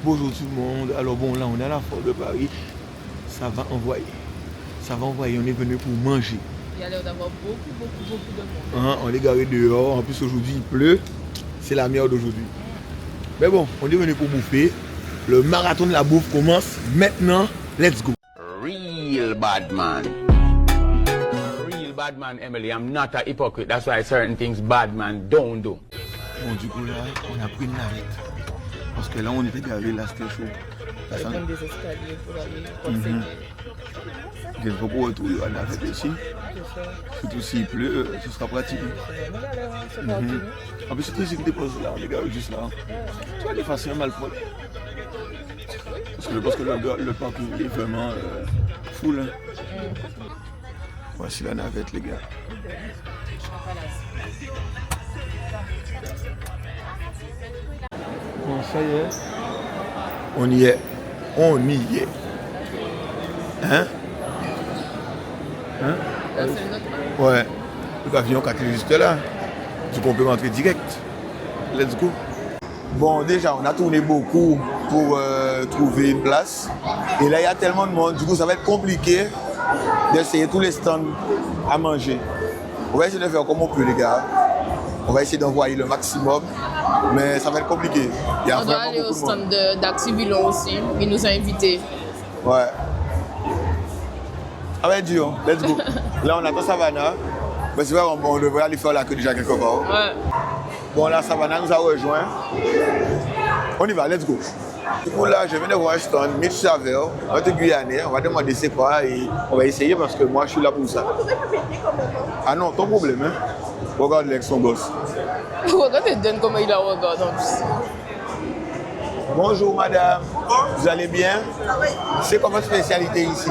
Bonjour tout le monde. Alors bon, là on est à la Foire de Paris. Ça va envoyer. Ça va envoyer. On est venu pour manger. Il y a l'air d'avoir beaucoup de monde. On est garé dehors. En plus aujourd'hui il pleut. C'est la merde d'aujourd'hui. Mais bon, on est venu pour bouffer. Le marathon de la bouffe commence maintenant. Let's go. Real bad man. Real bad man, Emily. I'm not a hypocrite. That's why certain things bad man don't do. Bon, du coup là, on a pris une navette. Parce que là on était garé, là c'était chaud. On va prendre des escaliers pour aller. Je ne peux pas retrouver la navette ici. Surtout s'il pleut, ce sera pratique. En plus, c'est très vite dépose là, on est garé juste là. Tu vas aller facilement mal pour. Parce que le parcours est vraiment full. Voici la navette, les gars. Bon, ça y est. On y est. On y est. Hein? Là, c'est notre. Ouais. Le pavillon 4 est juste là. Du coup, on peut rentrer direct. Let's go. Bon, déjà, on a tourné beaucoup pour trouver une place. Et là, il y a tellement de monde. Du coup, ça va être compliqué d'essayer tous les stands à manger. On va essayer de faire comme on peut, les gars. On va essayer d'envoyer le maximum. Mais ça va être compliqué. On doit aller au stand d'Activilon aussi. Il nous a invités. Ouais. Ça va être dur. Let's go. Là, on attend Savannah. Mais c'est vrai, on devrait aller faire la queue déjà quelque part. Ouais. Bon, là, Savannah nous a rejoint. On y va, let's go. Du coup, là, je viens de voir un stand, Mitch Saver, notre Guyanais. On va demander c'est quoi et on va essayer parce que moi, je suis là pour ça. Ah non, ton problème, hein? Regarde l'ex, son gosse. Regardez Dan comment il la regarde en plus. Bonjour, madame. Vous allez bien? C'est quoi votre spécialité ici?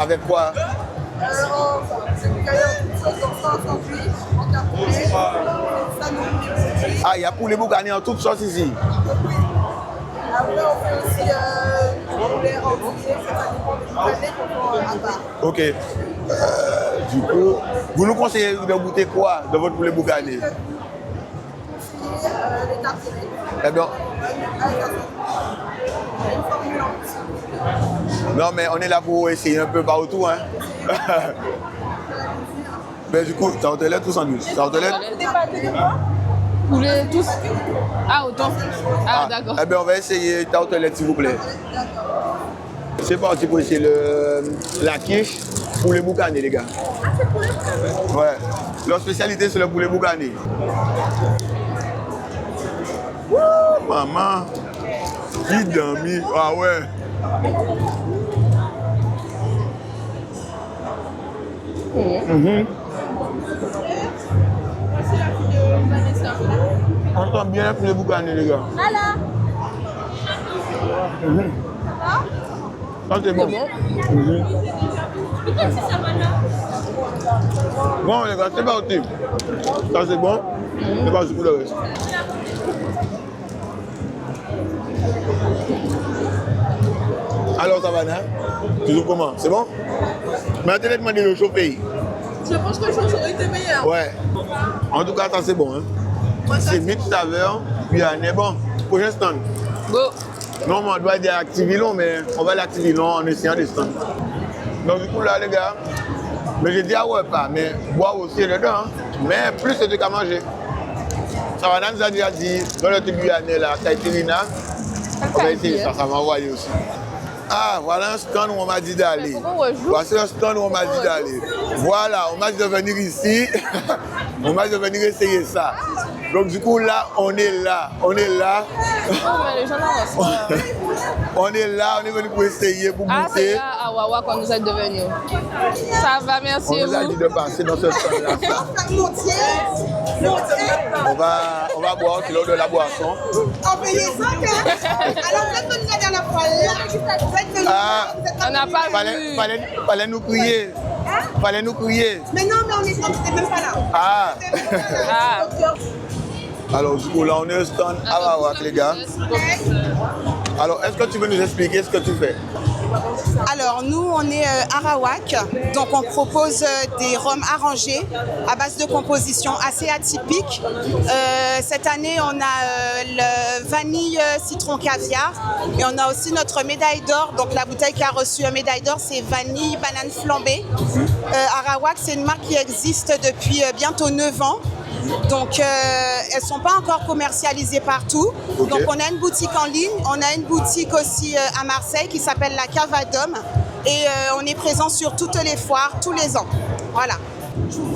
Avec quoi? Ah, il y a poulet boucané en toutes sortes ici. Après, on fait aussi poulet entier, ça dépend du poulet Ok. Du coup, vous nous conseillez de goûter quoi de votre poulet boucané? les tartelettes. Eh bien, non, mais on est là pour essayer un peu partout, hein. Mais du coup, tartelette ou sandwich? Tartelette? Poulet tous. Ah, autant. Ah, d'accord. Eh bien, on va essayer tartelette, s'il vous plaît. C'est parti pour essayer la quiche poulet boucané, les gars. Ah, c'est poulet boucané? Ouais. Leur spécialité, c'est le poulet boucané. Wouh, maman. Qui dormi? Ah ouais. On entend bien le poulet boucané, les gars. Voilà. Ça, c'est bon. Bon, les gars, c'est parti. Ça, c'est bon. C'est parti pour le reste. Alors, Savannah, tu trouves comment? C'est bon? Mais attendez, demandé le chauffer. Je pense que le chose aurait été meilleur. Ouais. En tout cas, ça, c'est bon. Hein? C'est Mitch Saver, puis on est bon. Prochain stand. Go. Non, mais on doit dire Activilon, mais on va aller à Activilon en essayant des stands. Donc, du coup, là, les gars, mais j'ai dit ah ouais, pas, mais boire aussi dedans. Hein? Mais plus c'est de qu'à manger. Savannah nous a déjà dit, dans le truc guyanais, là, Taïtirina, on va essayer ça, ça m'a envoyé aussi. Ah, voilà un stand où on m'a dit d'aller. Voici un stand où on m'a dit d'aller. Voilà, on m'a dit de venir ici. On m'a dit de venir essayer ça. Donc du coup là, on est là. Oh, mais les gens là, On est là, on est venu pour essayer, pour ah, c'est goûter. là à Wawa qu'on nous a devenu. Ça va, merci. On nous a dit de passer dans ce stand-là. On va boire, c'est l'heure de la boisson. On payait 5 hein? Alors, vous êtes venu la dernière fois là. Ah, On n'a pas vu. fallait nous crier. Fallait nous crier. Mais non, mais on était même pas là. Ah. Ah. Alors du coup là on est au stand à Wawa, les gars. Alors est-ce que tu veux nous expliquer ce que tu fais? Alors, nous, on est Arawak, donc on propose des rhums arrangés à base de composition assez atypique. Cette année, on a le vanille citron caviar et on a aussi notre médaille d'or. Donc, la bouteille qui a reçu une médaille d'or, c'est vanille banane flambée. Arawak, c'est une marque qui existe depuis bientôt 9 ans. Donc, elles ne sont pas encore commercialisées partout. Okay. Donc, on a une boutique en ligne. On a une boutique aussi à Marseille qui s'appelle la Cavadome. Et on est présent sur toutes les foires, tous les ans. Voilà.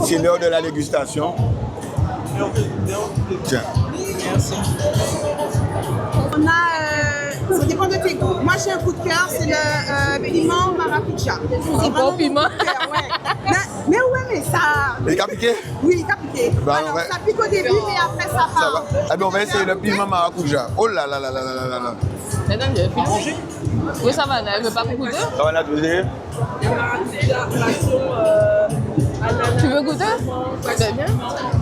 C'est l'heure de la dégustation. Tiens. Merci. On a, ça dépend de tes goûts. Moi, j'ai un coup de cœur, c'est le piment maracuja. Un bon piment. Ouais. Mais ouais, mais ça... Il est piqué? Oui, il a piqué. Bah, alors, ouais. ça pique au début, mais après, ça Ça part. va. Ah ben on va essayer le piment maracuja. Oh là là là là là là là. Madame, j'ai filmé. Oui, ça va, elle ne veut pas goûter. Ça va là, tu veux essayer? Tu veux goûter? Ben bien.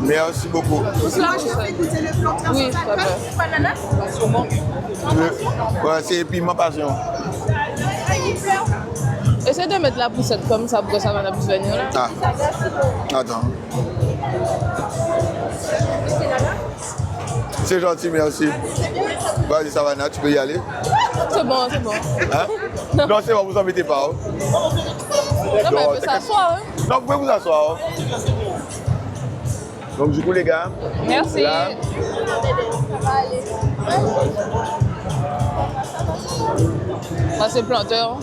Merci beaucoup. Moi, je vais goûter le plantain. Oui, ça va. Sûrement. Tu veux? Ouais, c'est piment passion. Essaye de mettre la poussette comme ça pour que ça va puisse venir là. Ah. Attends. C'est gentil, merci. Vas-y, Savannah, tu peux y aller. C'est bon, c'est bon. Hein? Non, c'est bon, vous embêtez pas. Hein? Non, mais elle peut s'asseoir. Hein. Non, vous pouvez vous asseoir. Hein? Donc, du coup, les gars. Merci. Là. Ça, c'est le planteur.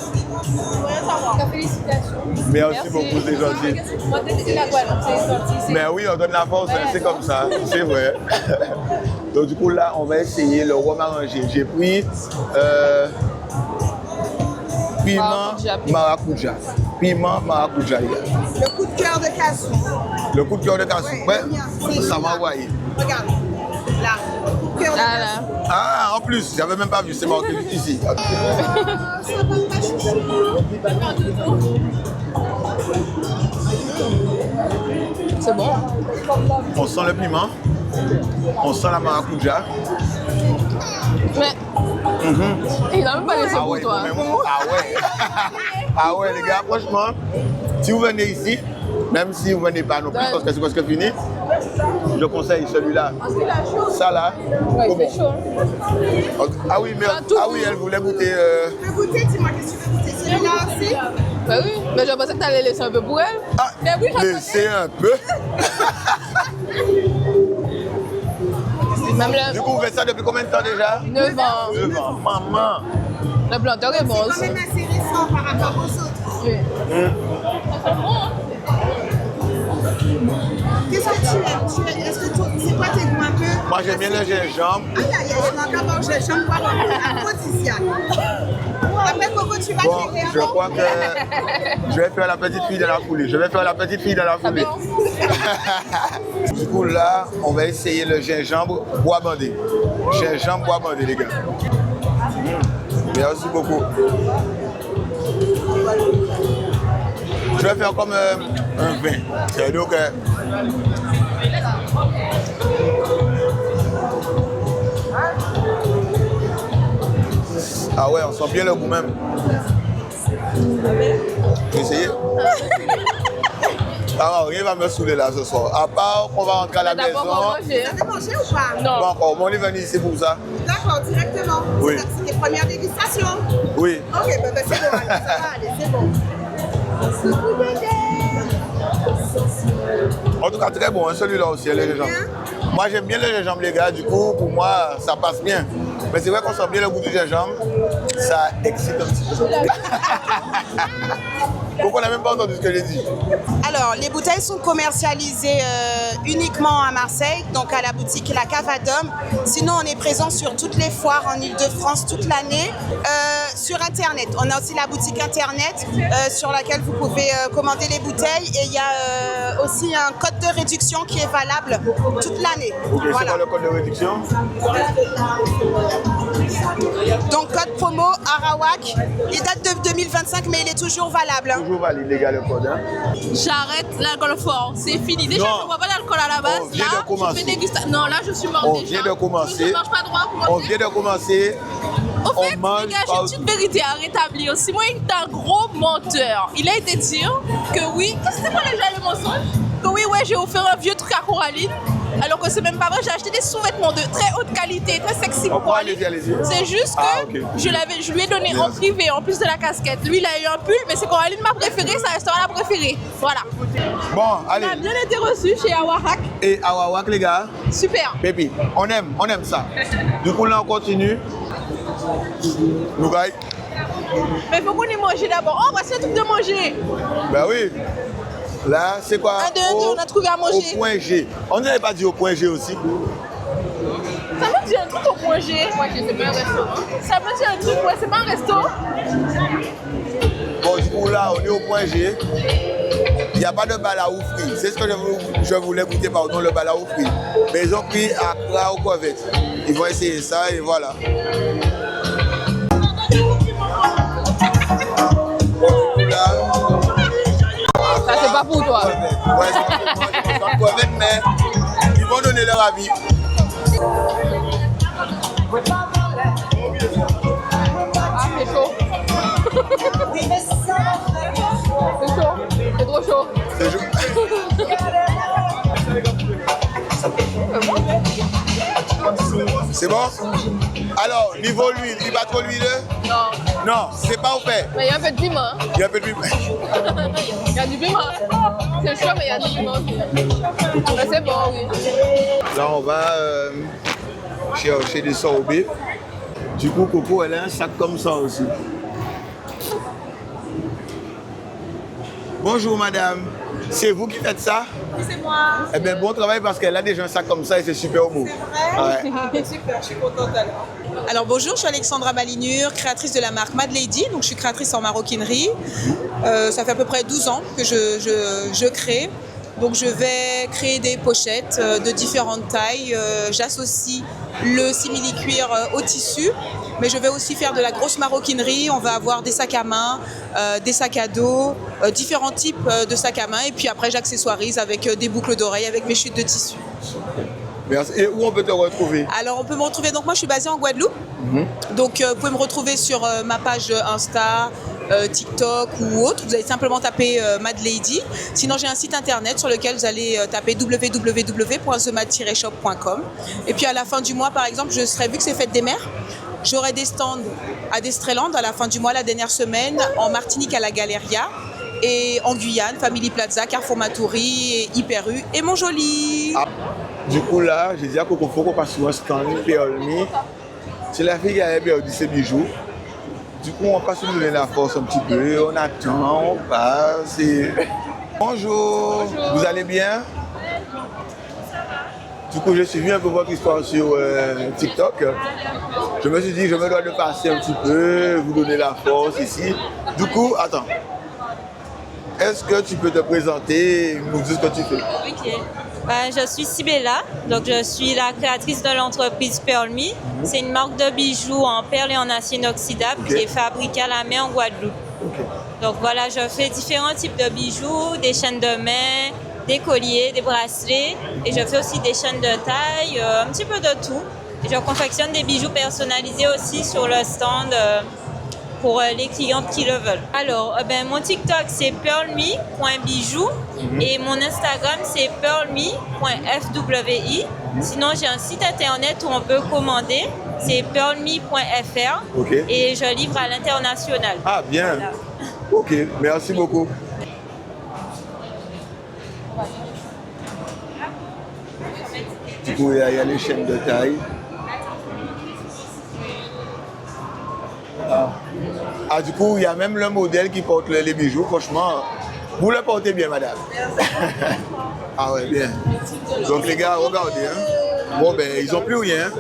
Merci beaucoup, c'est gentil. Mais oui, on donne la force, hein, c'est comme ça, c'est vrai. Donc du coup là, on va essayer le rhum arrangé. J'ai pris piment maracuja. Piment maracuja, les gars. Le coup de cœur de cassou. Le coup de cœur de cassou. Ouais, ça m'a envoyé. Regarde, là. Coup de cœur de Là, cassou. là. Ah, en plus, j'avais même pas vu, c'est marqué ici. Ça va pas chouchou. C'est bon. On sent le piment, on sent la maracuja. Mais il n'a même pas laissé Ah pour ouais, toi. ah ouais. Ah ouais, les gars, franchement, si vous venez ici, même si vous ne venez pas non plus, parce que c'est presque fini, je conseille celui-là. Ça là, Ouais, il comment? fait chaud. Ah oui, mais, ah oui, elle voulait goûter. Tu veux goûter? Dis-moi, qu'est-ce que tu veux goûter? Celui-là aussi? Ben oui, mais je pensais que tu allais laisser un peu pour elle. Ah, Mais oui, laissez un peu. Même Du coup, vous faites ça depuis combien de temps déjà? 9 ans. 9 ans. Maman. Le planteur est bon C'est quand aussi. même assez récent par rapport aux autres. Oui. Qu'est-ce que tu aimes? Est-ce que c'est quoi tes goûts un peu? Moi, j'aime bien le gingembre. Aïe, aïe, aïe, je n'en pas manger. J'aime pas le aphrodisiaque. Après, Coco, tu vas Bon, t'éclairer. je crois que je vais faire la petite fille dans la foulée. Je vais faire la petite fille dans la foulée. Du coup, là, on va essayer le gingembre bois bandé. Gingembre bois bandé, les gars. Merci beaucoup. Je vais faire comme un vin. C'est-à-dire que... Ah ouais, on sent bien le goût même. Essayez. Ah, rien va me saouler là ce soir. À part qu'on va rentrer à la maison. Manger. T'as mangé ou pas? Non. Pas encore, mais on est venu ici pour ça. D'accord, directement. Oui. C'est tes premières dégustations? Oui. Ok, ben c'est bon, allez, ça va aller, c'est bon. En tout cas, très bon, hein, celui-là aussi, le gingembre. Moi, j'aime bien le gingembre, les gars. Du coup, pour moi, ça passe bien. Mais c'est vrai qu'on sent bien le goût du gingembre. Ça excite un petit peu. Donc, on n'a même pas entendu ce que j'ai dit. Alors, les bouteilles sont commercialisées uniquement à Marseille, donc à la boutique La Cavadome. Sinon, on est présent sur toutes les foires en Ile-de-France toute l'année. Sur Internet, on a aussi la boutique Internet sur laquelle vous pouvez commander les bouteilles. Et il y a aussi un code de réduction qui est valable toute l'année. Ok, Voilà. c'est quoi le code de réduction? Donc, code promo Arawak. Il date de 2025, mais il est toujours valable. Hein. Toujours valide, les gars, le code. Hein? J'arrête l'alcool fort, c'est fini. Déjà, Non. je ne bois pas d'alcool à la base. On vient Là, de commencer. je fais dégustation. Non, là, je suis mort On déjà. vient de commencer. Je ne mange pas droit pour On manger. vient de commencer. Au fait, on mange les gars, pas j'ai une petite vérité à rétablir. Simon est un gros menteur. Il a été dire que oui, c'était quoi déjà le mensonge? Que oui, ouais, j'ai offert un vieux truc à Coraline. Alors que c'est même pas vrai, j'ai acheté des sous-vêtements de très haute qualité, très sexy pour Coraline. allez-y. C'est juste que je lui ai donné en privé, en plus de la casquette. Lui, il a eu un pull, mais c'est Coraline ma préférée, ça restera la préférée. Voilà. Bon, allez. On a bien été reçu chez Awahak. Et Awawak, les gars, Super. baby, on aime ça. Du coup, là, on continue. Nous gagne. Mais il faut qu'on ait mangé d'abord. Oh, voici un truc de manger. Ben oui. Là, c'est quoi? Un, deux, on a trouvé à manger. Au point G. On n'avait pas dit au point G aussi. Ça me dit un truc au point G. Point G, c'est pas un resto. Ça me dit un truc, ouais, c'est pas un resto. Bon, du coup, là, on est au point G. Il n'y a pas de balaou frit. C'est ce que je voulais goûter, pardon, le balaou frit. Mais ils ont pris Accra aux crevettes. Ils vont essayer ça et voilà. Ça, c'est pas pour toi. Ouais, c'est pas pour moi, je pense pas crevettes, mais ils vont donner leur avis. Ah, c'est chaud. C'est chaud. C'est trop chaud. C'est chaud. C'est bon? Alors, niveau huile, il va trop l'huile? Non. Non, c'est pas au fait. Mais il y a un peu de piment. Il y a un peu de piment. Il y a du piment. C'est chaud, mais il y a du piment aussi. Mais c'est bon, oui. Là, on va chercher des sorbets. Du coup, Coco, elle a un sac comme ça aussi. Bonjour, madame. C'est vous qui faites ça? Oui, c'est moi. Eh bien, bon travail parce qu'elle a déjà un sac comme ça et c'est super beau. C'est vrai? Ouais. Ah, super, je suis contente alors. Alors bonjour, je suis Alexandra Malinure, créatrice de la marque Mad Lady, donc je suis créatrice en maroquinerie. Ça fait à peu près 12 ans que je crée. Donc je vais créer des pochettes de différentes tailles. J'associe le simili-cuir au tissu, mais je vais aussi faire de la grosse maroquinerie. On va avoir des sacs à main, des sacs à dos, différents types de sacs à main. Et puis après j'accessoirise avec des boucles d'oreilles, avec mes chutes de tissu. Merci. Et où on peut te retrouver? Alors on peut me retrouver, donc moi je suis basée en Guadeloupe. Donc vous pouvez me retrouver sur ma page Insta, TikTok ou autre. Vous allez simplement taper Mad Lady. Sinon j'ai un site internet sur lequel vous allez taper www.themad-shop.com. Et puis à la fin du mois par exemple, vu que c'est Fête des Mères, j'aurai des stands à Destreland à la fin du mois, la dernière semaine, en Martinique à la Galeria. Et en Guyane, Family Plaza, Carrefour Matoury, Hyper U et Montjoli. Ah. Du coup, là, j'ai dit à Coco, faut qu'on passe sur un stand Pearl-Me. C'est la fille qui a perdu ses bijoux. Du coup, on passe nous donner la force un petit peu. On attend, on passe. Bonjour. Vous allez bien? Du coup, j'ai suivi un peu votre histoire sur TikTok. Je me suis dit, je me dois de passer un petit peu, vous donner la force ici. Du coup, attends. Est-ce que tu peux te présenter et nous dire ce que tu fais? Ok. Je suis Sibella, donc je suis la créatrice de l'entreprise Pearl-Me. C'est une marque de bijoux en perles et en acier inoxydable qui est fabriquée à la main en Guadeloupe. Donc voilà, je fais différents types de bijoux, des chaînes de main, des colliers, des bracelets, et je fais aussi des chaînes de taille, un petit peu de tout. Et je confectionne des bijoux personnalisés aussi sur le stand pour les clientes qui le veulent. Alors, mon TikTok c'est pearlme.bijoux et mon Instagram c'est pearlme.fwi. Sinon, j'ai un site internet où on peut commander, c'est pearlme.fr et je livre à l'international. Ah, bien. Voilà. Ok, merci beaucoup. Du coup, il y a les chaînes de taille. Ah, du coup, il y a même le modèle qui porte les bijoux. Franchement, vous le portez bien, madame. Ah ouais, bien. Donc les gars, regardez. Hein. Bon, ben, ils n'ont plus rien.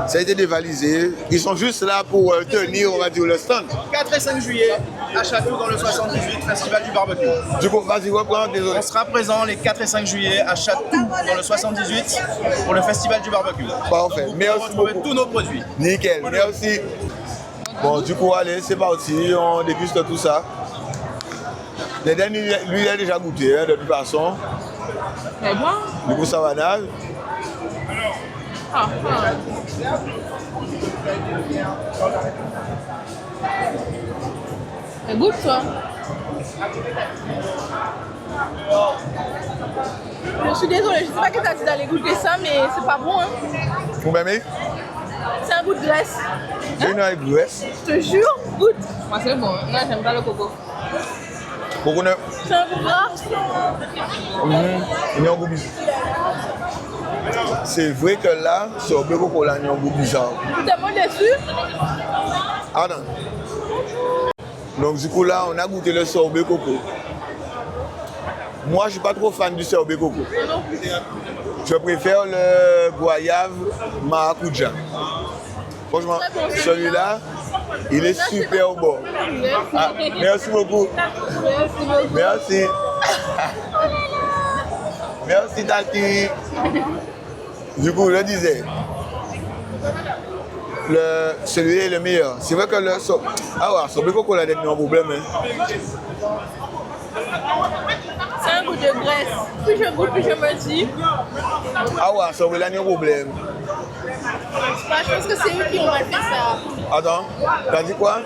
Ça a été dévalisé. Ils sont juste là pour tenir, on va dire, le stand. 4 et 5 juillet, à Château, dans le 78, Festival du barbecue. Du coup, vas-y, reprends, désolé. On sera présent les 4 et 5 juillet à Château, dans le 78, pour le Festival du barbecue. Parfait. Donc, vous pouvez retrouver tous nos produits. Nickel, merci. Bon, du coup, allez, c'est parti, on déguste tout ça. Les derniers, lui, il a déjà goûté, hein, de toute façon. C'est bon. Du coup, ça va nage. Ah, Goûte toi. Je suis désolée, je sais pas que t'as dit d'aller goûter ça, mais c'est pas bon. Hein. Vous m'aimez? C'est un goût de graisse. C'est une graisse. Je te jure, goûte. Moi c'est bon. Moi j'aime pas le coco. Coco neuf. C'est un goût gras. Il y a un goût bizarre. C'est vrai que là, sur le coco, là, il y a un goût bizarre. Tu t'es moins déçu? Ah non. Donc du coup là, on a goûté le sorbet coco. Moi, je ne suis pas trop fan du sorbet coco. Je préfère le goyave maracuja. Franchement, celui-là, il est super bon. Ah, merci beaucoup. Merci. Merci Tati. Du coup, je disais, celui-là est le meilleur. C'est vrai que le sorbet coco là, il y a un problème. Hein. C'est un goût de graisse. Plus je goûte, plus je me dis. Ah ouais, ça va, là, il y a un problème. Je pense que c'est eux qui ont mal fait ça. Attends, t'as dit quoi?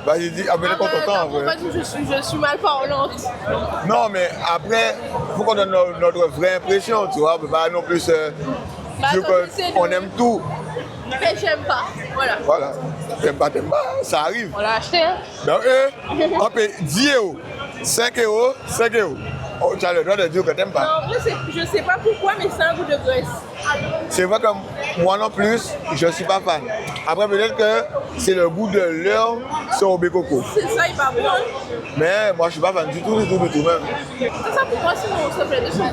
Bah j'ai dit, ah ben t'es content en vrai. Je suis mal parlante. Non mais après, il faut qu'on donne notre vraie impression, tu vois. On peut pas non plus dire qu'on aime tout. Mais j'aime pas, voilà. Voilà, t'aimes pas, ça arrive. On l'a acheté, hein. Donc on paye 10 €, 5 €, 5 €. Oh, tu as le droit de dire que t'aimes pas. Non, en vrai, je sais pas pourquoi, mais c'est un goût de graisse. C'est vrai que moi non plus, je suis pas fan. Après peut-être que c'est le goût de leur sorbet coco. C'est ça, il va bon, hein. Mais moi je suis pas fan du tout même. C'est ça pour moi, sinon, s'il te plaît, 2 secondes.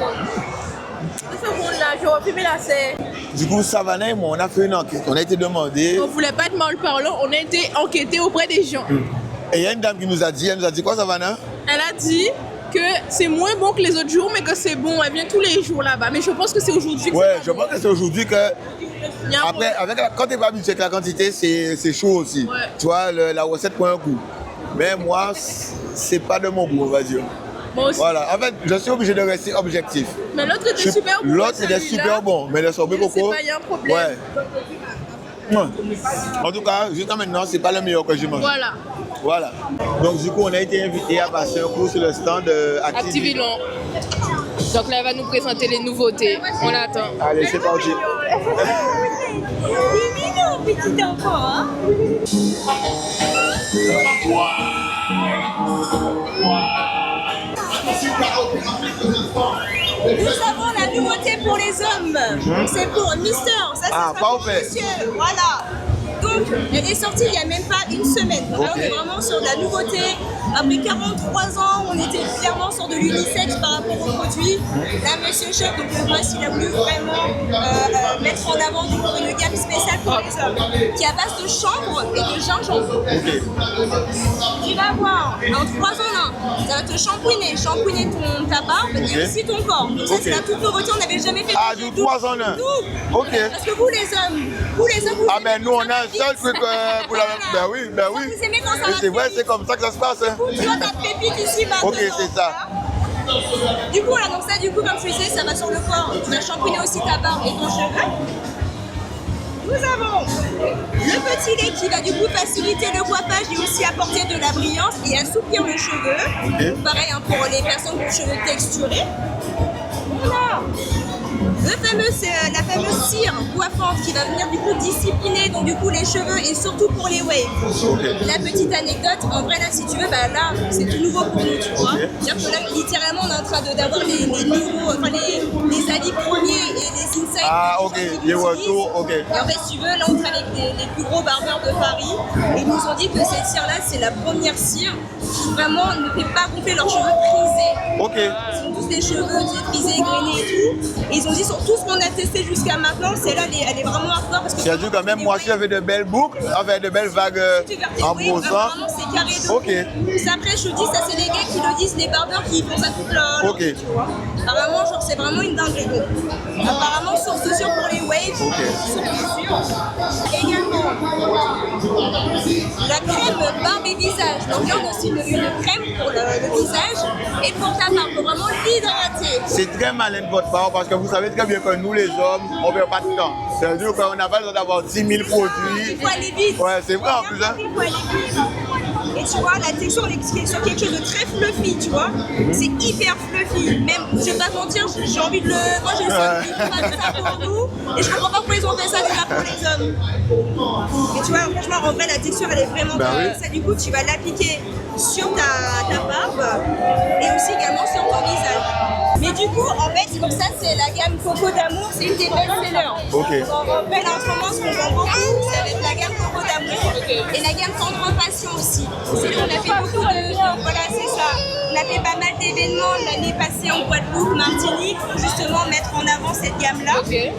2 secondes là, je vais filmer la scène. Du coup, Savannah et moi, on a fait une enquête. On a été demandé. On voulait pas être mal parlant, on a été enquêté auprès des gens. Et il y a une dame qui nous a dit, quoi Savannah? Elle a dit que c'est moins bon que les autres jours, mais que c'est bon. Elle vient tous les jours là-bas. Mais je pense que c'est aujourd'hui que ouais, je pense que c'est aujourd'hui que. Après, quand tu n'es pas habitué avec la quantité, c'est chaud aussi. Ouais. Tu vois, la recette prend un coup. Mais moi, c'est pas de mon goût, on va dire. Moi aussi. Voilà, en fait, je suis obligé de rester objectif. Mais l'autre était super bon. L'autre était super bon, mais le sorbet coco. Il y a un problème. Ouais. En tout cas, jusqu'à maintenant, c'est pas le meilleur que j'ai mangé. Voilà. Voilà. Donc du coup, on a été invité à passer un cours sur le stand de Activilon. Donc là, elle va nous présenter les nouveautés. On attend. Allez, c'est parti. C'est mignon, petit enfant, hein? Nous avons la nouveauté pour les hommes. C'est pour Mister. Ça, Ah, parfait. monsieur. Voilà. Donc, elle est sortie il n'y a même pas une semaine. Donc là, on est vraiment sur de la nouveauté. Après 43 ans, on était clairement sur de l'unisex par rapport aux produits. Là, Monsieur Chef, donc le boss, il a voulu vraiment mettre en avant une gamme spéciale pour les hommes, qui est à base de chanvre et de gingembre. Tu vas voir, en 3 ans là, ça va te shampouiner ta barbe et aussi ton corps. Donc ça, c'est la toute nouveauté, on n'avait jamais fait. Ah, du 3 ans là. Tout. Ok. Parce que vous les hommes, vous ah, mais nous, on a un seul truc pour la. Ben oui. Vous aimez quand ça va. C'est vrai, c'est comme ça que ça se passe. Hein. Tu vois ta pépite ici maintenant. Ok, c'est ça. Du coup, voilà, donc ça, comme je disais, ça va sur le corps. Tu vas shampouiner aussi ta barbe et ton cheveu. Nous avons le petit lait qui va du coup faciliter le coiffage et aussi apporter de la brillance et assouplir le cheveu. Pareil hein, pour les personnes qui ont les cheveux texturés. Voilà. La fameuse cire coiffante qui va venir du coup discipliner donc du coup les cheveux et surtout pour les waves. La petite anecdote, en vrai là si tu veux, bah là c'est tout nouveau pour nous, tu vois. C'est-à-dire que là littéralement on est en train d'avoir les nouveaux, enfin les habits premiers et les insights. Ah ok, les retours, ok. Et en fait si tu veux, là on travaille avec les plus gros barbeurs de Paris et ils nous ont dit que cette cire là c'est la première cire qui vraiment ne fait pas gonfler leurs cheveux frisés. Ok. Ils ont tous des cheveux frisés, grainés et tout. Et ils ont dit sur tout ce qu'on a testé jusqu'à maintenant, celle-là elle est vraiment hardcore parce que. C'est-à-dire quand même moi aussi j'avais de belles boucles, enfin de belles vagues en brossant. Vraiment c'est carré de Ok. roux. Après, je te dis, ça c'est les gars qui le disent, les barbeurs qui font ça toute leur Ok. vie, tu vois. Apparemment, genre, c'est vraiment une dinguerie. Apparemment, source sûre pour les waves. Ok. Source sûre. Également, la crème barbe et visage. Donc, il y a aussi une crème pour le visage et pour ta barbe, pour vraiment l'hydrater. C'est très malin de votre part parce que vous savez très bien que nous les hommes, on ne perd pas de temps. C'est-à-dire qu'on n'a pas besoin d'avoir 10 000 produits. Il faut aller vite. Ouais, c'est vrai en plus. Hein. Il faut aller vite. Et tu vois, la texture, on est sur quelque chose de très fluffy, tu vois. C'est hyper fluffy. Même, je vais pas te mentir, j'ai envie de le. Moi, j'ai le sens de ça pour nous. Et je comprends pas pourquoi ils ont fait ça déjà pour les hommes. Mais tu vois, franchement, en vrai, la texture, elle est vraiment bonne. Ça, du coup, tu vas l'appliquer sur ta barbe et aussi également sur ton visage. Mais du coup, en fait, comme ça, c'est la gamme Coco d'Amour, c'est une des best-sellers. Ok. En fait, en ce moment, ce qu'on vend beaucoup, c'est avec la gamme Coco d'Amour et la gamme Tendre Passion aussi. On a fait beaucoup de... Voilà, c'est ça. On a fait pas mal d'événements l'année passée en Guadeloupe, Martinique, pour justement mettre en avant cette gamme-là. Et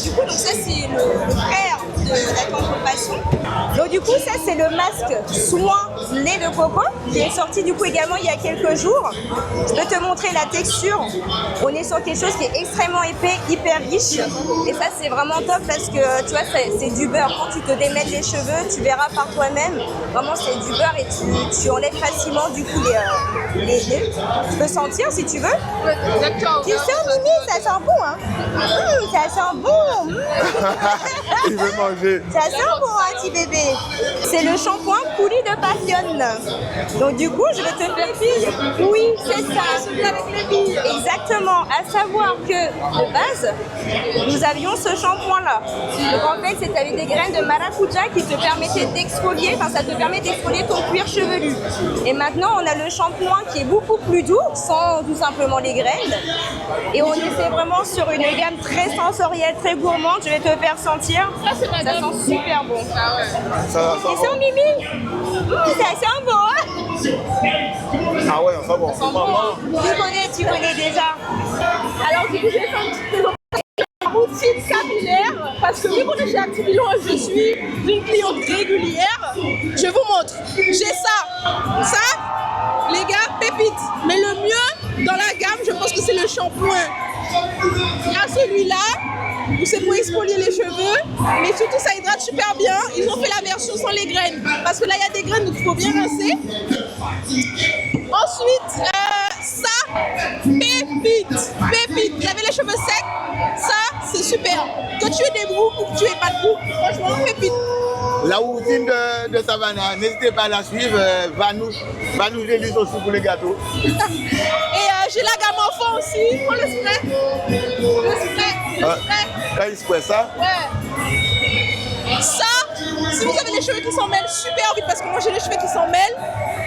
du coup, donc ça, c'est le frère de la Tendre Passion. Donc du coup, ça, c'est le masque soin lait de coco qui est sorti du coup également il y a quelques jours. Je peux te montrer la texture. On est sur quelque chose qui est extrêmement épais, hyper riche. Et ça, c'est vraiment top parce que tu vois, c'est du beurre. Quand tu te démêles les cheveux, tu verras par toi-même. Vraiment, c'est du beurre et tu enlèves facilement du coup les tu peux sentir si tu veux. Tu sens, Mimi, ça sent bon, hein. Ça sent bon. Il veut manger. Ça sent bon, un petit bébé. C'est le shampoing coulis de Passion. Donc du coup, je vais te faire fille. Oui, c'est ça. Celui avec les billes. Exactement. À savoir que de base, nous avions ce shampoing-là. Donc en fait, c'est avec des graines de maracuja qui te permettaient d'exfolier. Enfin, ça te permet d'exfolier ton cuir chevelu. Et maintenant, on a le shampoing qui est beaucoup plus doux, sans tout simplement les graines. Et on essaie vraiment sur une gamme très sensorielle, très gourmande. Je vais te faire sentir. Ça sent super bon. Ah ouais. Ça Ils sont Mimi. Ça sent bon, hein? Ah ouais, ça bon. Tu connais déjà. Alors du coup, je vais faire une petite présentation de la routine capillaire parce que vu qu'on est chez Activilon, je suis une cliente régulière. Je vous montre. J'ai ça. Ça, les gars, pépite. Mais le mieux dans la gamme, je pense que c'est le shampoing. Il y a celui-là où c'est pour exfolier les cheveux, mais surtout ça hydrate super bien. Ils ont fait la version sans les graines parce que là il y a des graines donc il faut bien rincer. Ensuite, ça, pépite. Vous avez les cheveux secs, ça c'est super. Que tu aies des brous ou que tu aies pas de brous, franchement pépite. La routine de Savannah, n'hésitez pas à la suivre. Vanouche Délice aussi pour les gâteaux. Et j'ai la gamme enfant aussi, pour le spray. Le spray. Quand il spray ça? Ouais. Ça, si vous avez les cheveux qui s'en mêlent super vite, parce que moi j'ai les cheveux qui s'en mêlent,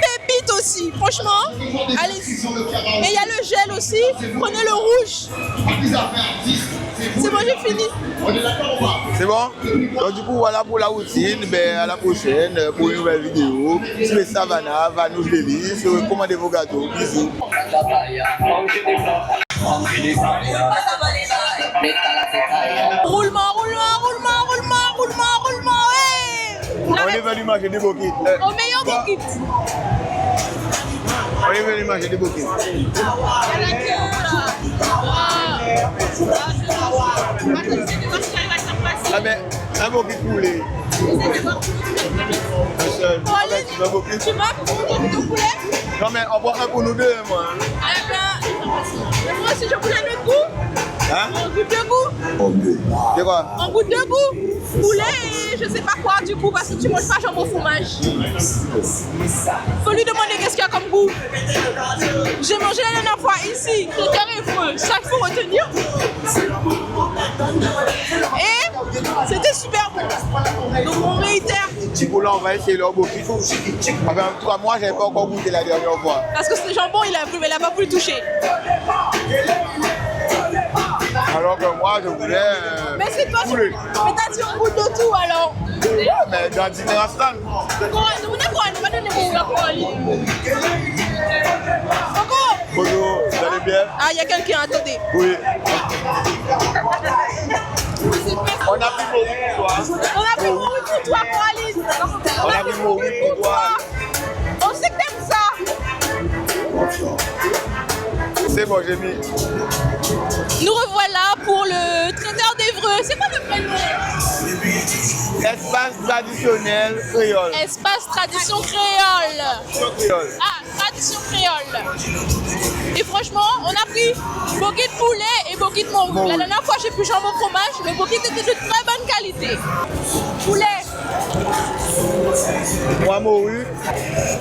pépite aussi, franchement, allez-y. Et il y a le gel aussi, prenez le rouge. C'est bon, j'ai fini. C'est bon? Donc du coup, voilà pour la routine. Ben, à la prochaine pour une nouvelle vidéo. Suivez Savannah, Vanouche Délice, commandez vos gâteaux. Bisous. Roulement, ouais. On est venu manger des bouquets. Au meilleur bouquet. On est venu manger des bouquets. Ah ben, un bouquet coulé. Tu m'as pour ton poulet? Non mais on boit un pour nous deux, moi. Eh bien, moi si je voulais le goût, Hein? on goûte de goût. C'est quoi? On goûte de goût. Poulet et je sais pas quoi du coup parce que tu manges pas jambon fromage. Faut lui demander qu'est-ce qu'il y a comme goût. J'ai mangé la dernière fois ici, au Carrefour, ça il faut retenir. Et c'était super bon. Donc on réitère. Du coup là on va essayer leur bouquet. Enfin, toi, moi j'avais pas encore goûté la dernière fois. Parce que ce jambon il a pas voulu toucher. Alors que moi je voulais. Mais c'est toi, poulet. mais t'as dit on goûte de tout alors. Ouais, mais dans différents stands. On va donner mon la Coralie. Coco! Bonjour, vous allez bien? Ah, il y a quelqu'un, attendez. Oui. On a pris mon riz pour toi. On a pris mon riz pour toi, Coralie. On a pris mon riz pour toi. c'est bon, j'ai mis. Nous revoilà pour le traiteur d'Évreux. C'est quoi le prénom? Espace traditionnel créole. Espace tradition créole. Créole. Ah, tradition créole. Et franchement, on a pris bokeh de poulet et bokeh de morue. La dernière fois, j'ai pris jambon fromage. Le bokeh était de très bonne qualité. Poulet. Moi, morue.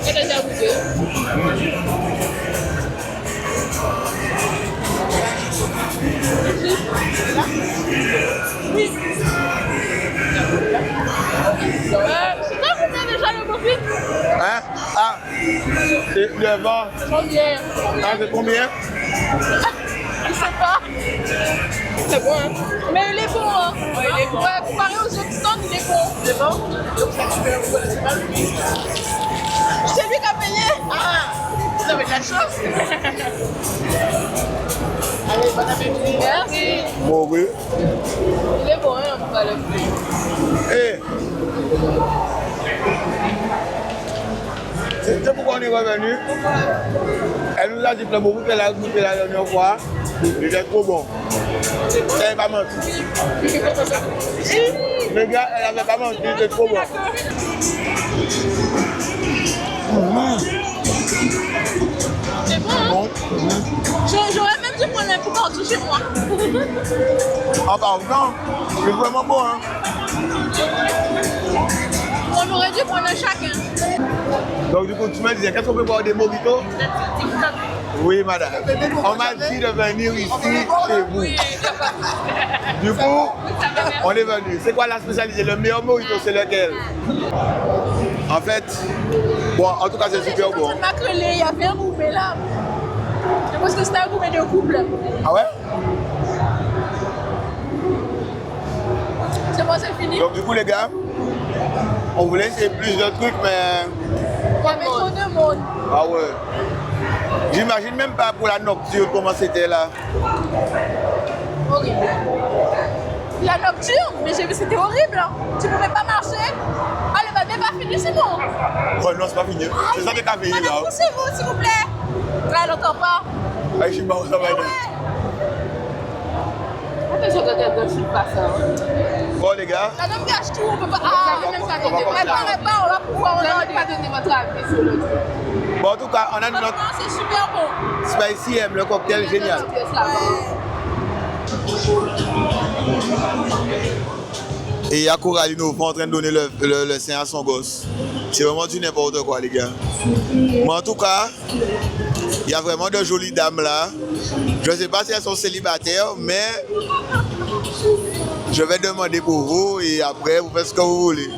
J'ai déjà goûté. Oui. C'est quoi combien déjà le bokeh? Hein? Ah, c'est le vent. Combien? Ah, c'est combien? Je sais pas. C'est bon, hein? Mais il est bon, hein? Ouais, il est bon. Ouais, comparé aux autres stands, il est bon. C'est bon? C'est lui qui a payé? Ah! Vous avez de la chance. Allez, bon appétit. Merci. Morue. Il est bon, hein, on va le faire. Eh! C'est pourquoi on est revenu. Elle nous a dit que le morue qu'elle a goûté la dernière fois, il était trop bon. Elle n'avait pas menti. Le gars, elle n'avait pas menti, il était trop bon. C'est bon, hein? J'aurais même dû prendre un coup partout chez moi. Ah bah non, c'est vraiment bon, hein. On aurait dû prendre un chacun. Donc du coup, tu me disais, qu'est-ce qu'on peut boire des mojitos? Oui, madame. On m'a dit de venir ici, chez vous. Du coup, on est venu. C'est quoi la spécialité? Le meilleur mojito, c'est lequel? En fait, bon, en tout cas, c'est super bon. Il m'a crelé, il y avait un gourmet là. Je pense que c'était un gourmet de couple. Ah ouais? C'est bon, c'est fini. Donc du coup, les gars, on voulait essayer plus de trucs, mais... Il y avait trop de monde. Ah ouais. J'imagine même pas pour la nocturne comment c'était là. Horrible. La nocturne, mais j'ai vu c'était horrible. Hein. Tu pouvais pas marcher. Ah, le bain n'est pas fini, c'est bon. Ouais, non, c'est pas fini. C'est ça des cafés là. Madame, poussez-vous, s'il vous plaît. Là, elle n'entend pas. Ah, je suis mort, ça va être. Bon, les gars. La dame gâche tout, on peut pas. Ah, même pas donner. On va pouvoir. On va pas donner votre avis sur le truc. Bon, en tout cas, on a notre Franchement, c'est super bon. Spicy M, le cocktail génial. Et il y a Coraline au fond en train de donner le sein à son gosse. C'est vraiment du n'importe quoi, les gars. Mais en tout cas, il y a vraiment de jolies dames là. Je ne sais pas si elles sont célibataires, mais je vais demander pour vous et après vous faites ce que vous voulez.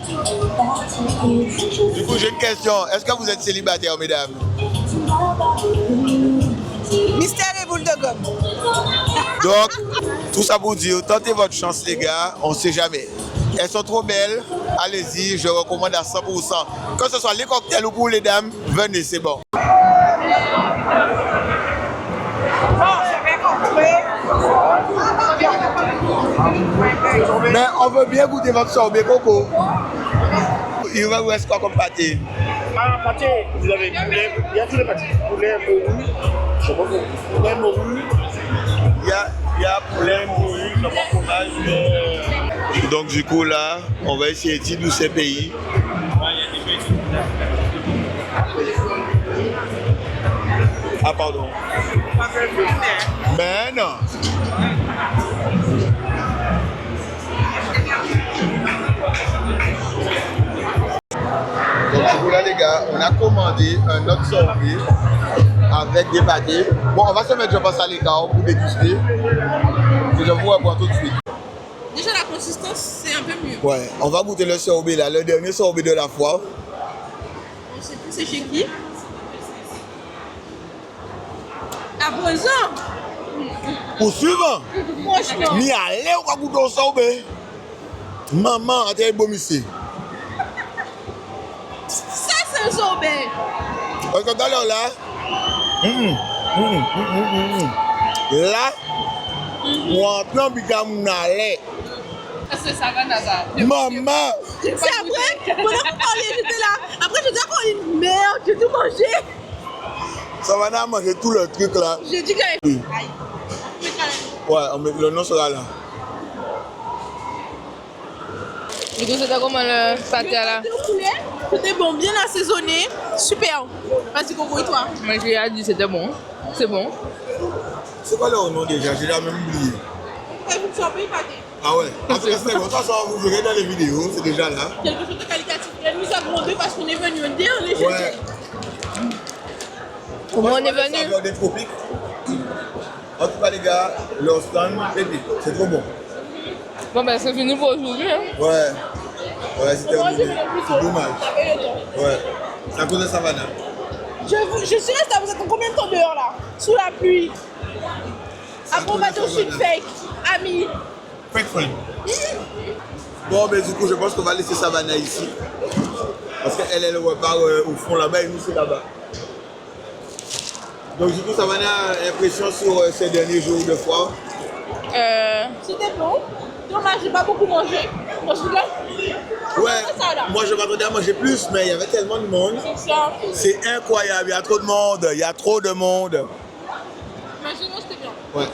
Du coup, j'ai une question. Est-ce que vous êtes célibataire, mesdames? Mystère et boule de gomme. Donc, tout ça pour dire, tentez votre chance, les gars, on ne sait jamais. Elles sont trop belles, allez-y, je recommande à 100%. Que ce soit les cocktails ou pour les dames, venez, c'est bon. Mais on veut bien goûter votre sorbet coco. Il vous reste quoi comme pâté? Ah, pâté, vous avez poulet, il y a tous les pâtés. Poulet, morue, je sais pas quoi. Poulet, morue. Il y a poulet, morue, fromage. Donc du coup là, on va essayer de tous ces pays. Ah pardon. Mais non. Donc du coup là les gars, on a commandé un autre sorbet avec des pâtés. Bon, on va se mettre je pense à l'écart pour déguster. Et je vous reprends tout de suite. Déjà, la consistance, c'est un peu mieux. Ouais, on va goûter le sorbet là, le dernier sorbet de la fois. On sait plus c'est chez qui. À présent. Pour suivant, Franchement. ni aller ou pas goûter au sorbet. Maman, a-t-elle beau ici? Ça, c'est un sorbet. Parce que tout à l'heure là, là, on entend un bigam n'allait. C'est ça, Nasa. Maman! C'est après, pendant qu'on parlait, j'étais là. Après, je disais, oh, une merde, j'ai tout mangé. Savannah a mangé tout le truc là. J'ai dit que Oui. Ouais, le nom sera là. Du coup, c'était comment le pâté là? C'était bon, bien assaisonné, super. Vas-y, Coco, et toi? Moi, j'ai dit c'était bon. C'est bon. C'est quoi le nom déjà? J'ai même oublié. Ah ouais. En tout cas, c'est bon. Ça, vous verrez dans les vidéos, c'est déjà là. Quelque chose de qualitatif. Et nous avons deux parce qu'on est venu un dernier jeudi. Ouais. Comment on est venu? Saveur des tropiques. En tout cas, les gars, leur stand, c'est trop bon. Bon, ben, c'est fini pour aujourd'hui. Hein. Ouais. Ouais, c'est terminé. C'est dommage. Ouais. C'est à cause de Savannah. Je suis restée à vous êtes en combien de temps dehors là? Sous la pluie. Approbateur sud fake. Ami. Fake friend. Bon, mais du coup, je pense qu'on va laisser Savannah ici. Parce qu'elle repart au fond là-bas et nous, c'est là-bas. Donc, du coup, Savannah, impression sur ces derniers jours de foire? C'était bon. Dommage, j'ai pas beaucoup mangé. Moi, je suis là. Ouais, moi je m'attendais à manger plus, mais il y avait tellement de monde. C'est incroyable, il y a trop de monde, il y a trop de monde. Mais sinon, c'était bien. Ouais.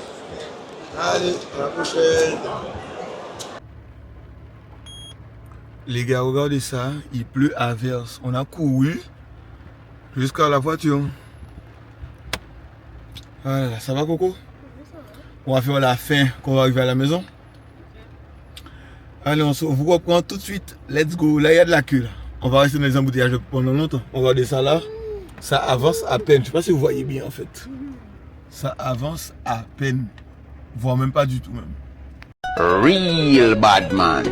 Allez, à la prochaine. Les gars, regardez ça, il pleut à verse. On a couru jusqu'à la voiture. Voilà, ça va Coco? On va faire la fin quand on va arriver à la maison. Allez, on vous reprend tout de suite. Let's go. Là, il y a de la queue. Là. On va rester dans les embouteillages pendant longtemps. Regardez ça là. Ça avance à peine. Je ne sais pas si vous voyez bien en fait. Ça avance à peine. Voire même pas du tout même. Real bad man.